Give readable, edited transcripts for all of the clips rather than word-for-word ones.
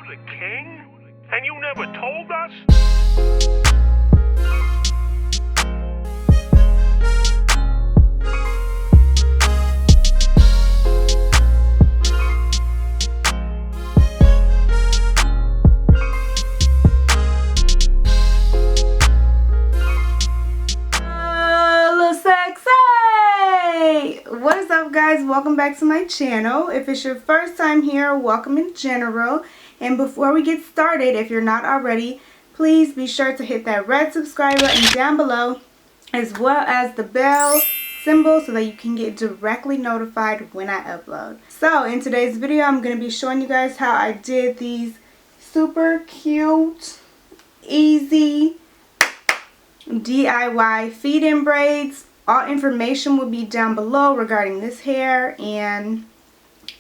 the king? And you never told us? What is up, guys? Welcome back to my channel. If it's your first time here, welcome in general. And before we get started, if you're not already, please be sure to hit that red subscribe button down below, as well as the bell symbol, so that you can get directly notified when I upload. So in today's video, I'm going to be showing you guys how I did these super cute, easy DIY feed-in braids. All information will be down below regarding this hair, and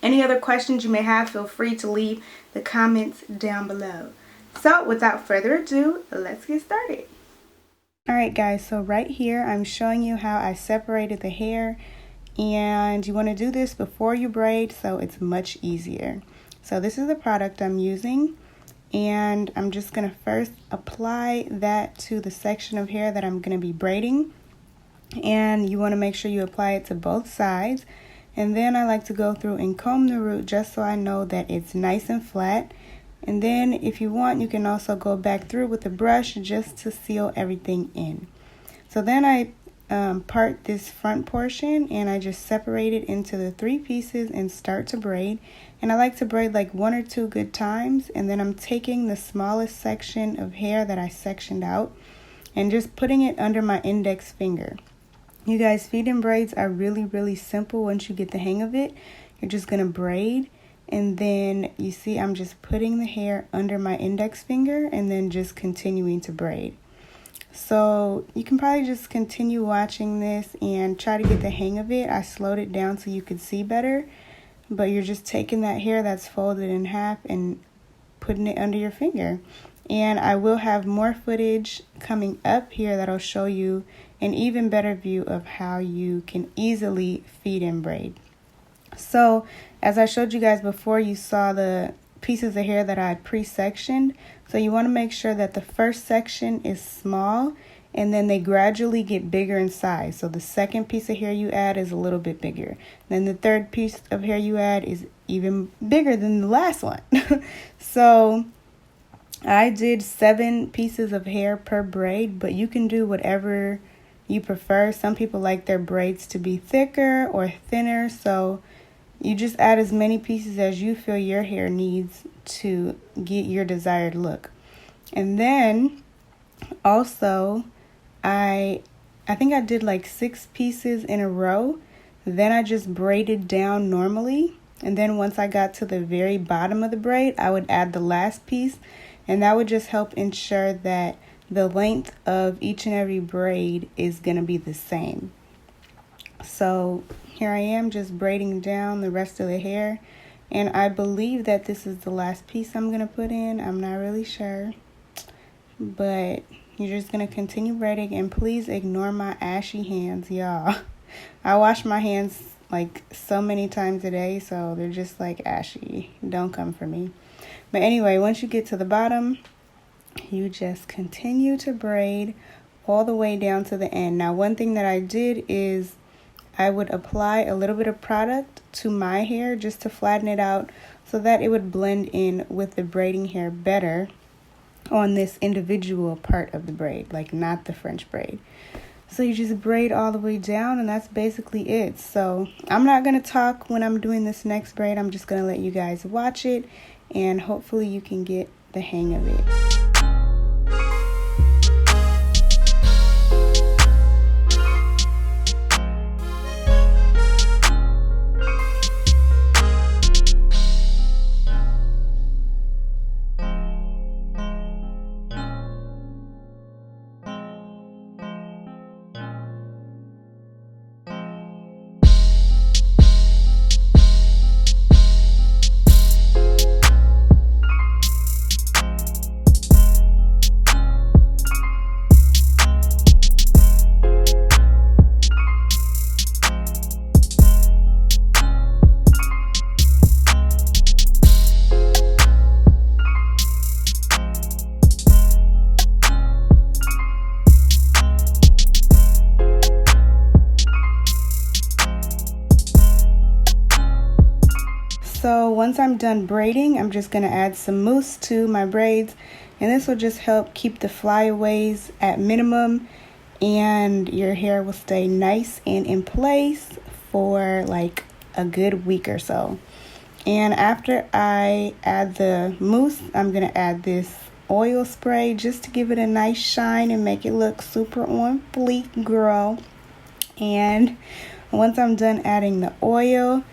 any other questions you may have, feel free to leave the comments down below. So without further ado, let's get started. Alright guys, so right here I'm showing you how I separated the hair, and you want to do this before you braid so it's much easier. So this is the product I'm using, and I'm just going to first apply that to the section of hair that I'm going to be braiding. And you want to make sure you apply it to both sides, and then I like to go through and comb the root just so I know that it's nice and flat. And then if you want, you can also go back through with a brush just to seal everything in. So then I part this front portion, and I just separate it into the 3 pieces and start to braid. And I like to braid like 1 or 2 good times, and then I'm taking the smallest section of hair that I sectioned out and just putting it under my index finger. You guys, feed-in braids are really simple once you get the hang of it. You're just going to braid, and then you see I'm just putting the hair under my index finger and then just continuing to braid. So you can probably just continue watching this and try to get the hang of it. I slowed it down so you could see better, but you're just taking that hair that's folded in half and putting it under your finger. And I will have more footage coming up here that'll show you an even better view of how you can easily feed-in braid. So as I showed you guys before, you saw the pieces of hair that I pre-sectioned. So you want to make sure that the first section is small, and then they gradually get bigger in size. So the second piece of hair you add is a little bit bigger. Then the third piece of hair you add is even bigger than the last one. So I did 7 pieces of hair per braid, but you can do whatever you prefer. Some people like their braids to be thicker or thinner, so you just add as many pieces as you feel your hair needs to get your desired look. And then also I think I did like 6 pieces in a row. Then I just braided down normally, and then once I got to the very bottom of the braid, I would add the last piece. And that would just help ensure that the length of each and every braid is going to be the same. So here I am just braiding down the rest of the hair. And I believe that this is the last piece I'm going to put in. I'm not really sure. But you're just going to continue braiding. And please ignore my ashy hands, y'all. I wash my hands like so many times a day, so they're just like ashy. Don't come for me. But anyway, once you get to the bottom, you just continue to braid all the way down to the end. Now, one thing that I did is I would apply a little bit of product to my hair just to flatten it out so that it would blend in with the braiding hair better on this individual part of the braid, like not the French braid. So you just braid all the way down, and that's basically it. So I'm not going to talk when I'm doing this next braid. I'm just going to let you guys watch it, and hopefully you can get the hang of it. once I'm done braiding, I'm just going to add some mousse to my braids, and this will just help keep the flyaways at minimum, and your hair will stay nice and in place for like a good week or so. And after I add the mousse, I'm going to add this oil spray just to give it a nice shine and make it look super on fleek, girl. And once I'm done adding the oil,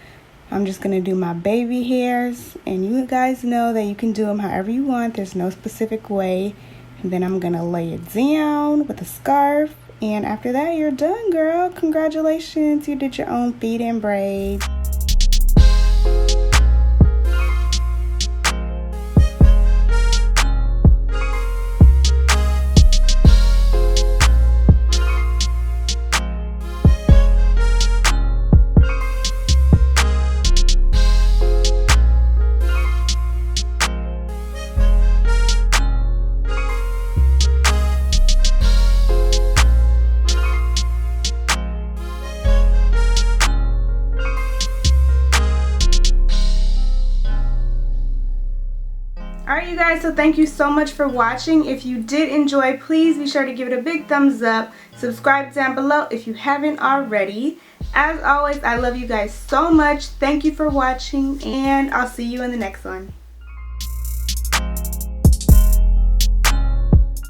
I'm just going to do my baby hairs. And you guys know that you can do them however you want. There's no specific way. And then I'm going to lay it down with a scarf. And after that, you're done, girl. Congratulations. You did your own feed and braids. Alright you guys, so thank you so much for watching. If you did enjoy, please be sure to give it a big thumbs up. Subscribe down below if you haven't already. As always, I love you guys so much. Thank you for watching, and I'll see you in the next one.